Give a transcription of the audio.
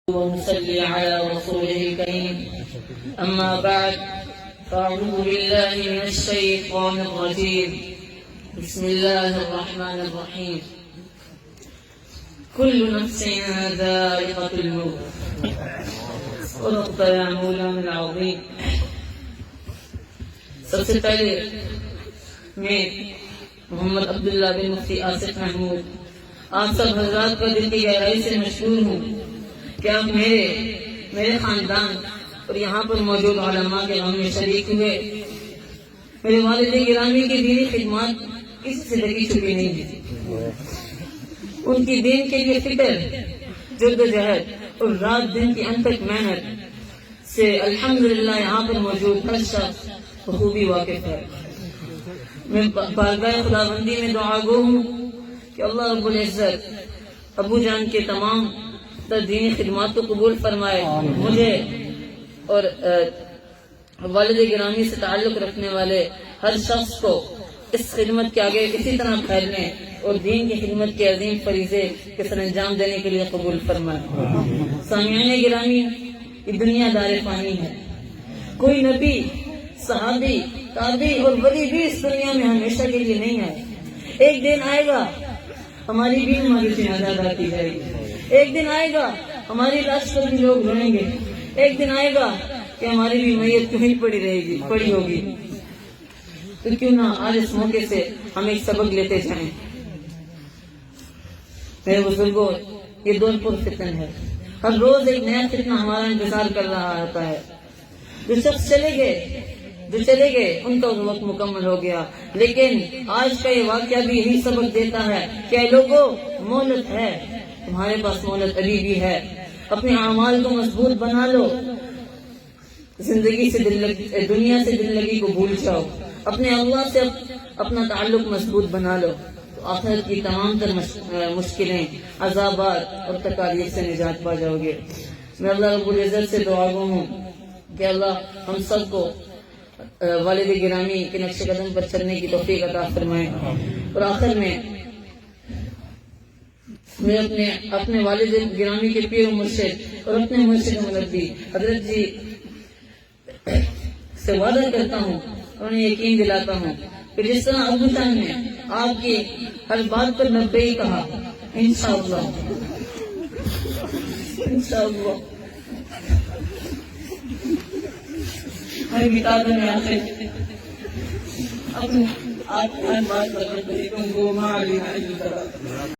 ونصلي على رسوله الكريم. أما بعد، فأعوذ بالله من الشيطان الرجيم. بسم الله الرحمن الرحيم. كل نفس ذائقة الموت. صدقت يا مولانا العظيم. سب سے پہلے میں محمد عبداللہ بن مفتی آصف محمود آپ سب حضرات کا دل کی گہرائی سے مشکور ہوں کہ آپ میرے خاندان اور یہاں پر موجود علماء کے غم میں شریک ہوئے. میرے والد گرامی کی دینی خدمات کسی سے ڈھکی چھپی نہیں تھی. ان کی دین کے لیے فکر، جدوجہد اور رات دن کی انتھک محنت سے الحمدللہ یہاں پر موجود ہر شخص بخوبی واقف ہے. میں بارگاہ خداوندی میں دعا گو ہوں کہ اللہ رب العزت ابو جان کے تمام دینی خدمات کو قبول فرمائے. مجھے اور والد گرامی سے تعلق رکھنے والے ہر شخص کو اس خدمت کے آگے کسی طرح پھیلنے اور دین کی خدمت کے عظیم فریضے کے سر انجام دینے کے لیے قبول فرمائے. سامعین گرامی، یہ دنیا دار فانی ہے. کوئی نبی، صحابی، تابعی اور ولی بھی اس دنیا میں ہمیشہ کے لیے نہیں آئے. ایک دن آئے گا ہماری بھی ہماری جنازہ ادا کی جائے گی. ایک دن آئے گا ہماری لاش پر بھی لوگ روئیں گے. ایک دن آئے گا کہ ہماری بھی میت کہیں پڑی ہوگی. تو کیوں نہ آج اس موقع سے ہم ایک سبق لیتے جائیں. میرے بزرگوں، یہ دور پر فتن ہے. ہر روز ایک نیا فتنہ ہمارا انتظار کر رہا ہوتا ہے. جو شخص چلے گئے ان کا وقت مکمل ہو گیا. لیکن آج کا یہ واقعہ بھی یہی سبق دیتا ہے کہ اے لوگوں، مہلت ہے، تمہارے پاس مہلت ابھی بھی ہے. اپنے اعمال کو مضبوط بنا لو. دنیا سے دل لگی کو بھول جاؤ. اپنے اللہ سے اپنا تعلق مضبوط بنا لو تو آخرت کی تمام تر مشکلیں، عذابات اور تکالیف سے نجات پا جاؤ گے. میں اللہ رب العزت سے دعا گو ہوں کہ اللہ ہم سب کو والد گرامی کے نقش قدم پر چلنے کی توفیق عطا فرمائے. اور آخر میں اپنے والد گرامی کے پیر و مرشد اور اپنے مرشد مربی حضرت جی سے وعدہ کرتا ہوں اور انہیں یقین دلاتا ہوں کہ جس طرح ابو جان نے آپ کی ہر بات پر لبیک کہا، انشاءاللہ ہر کتاب میں آخر آپ بات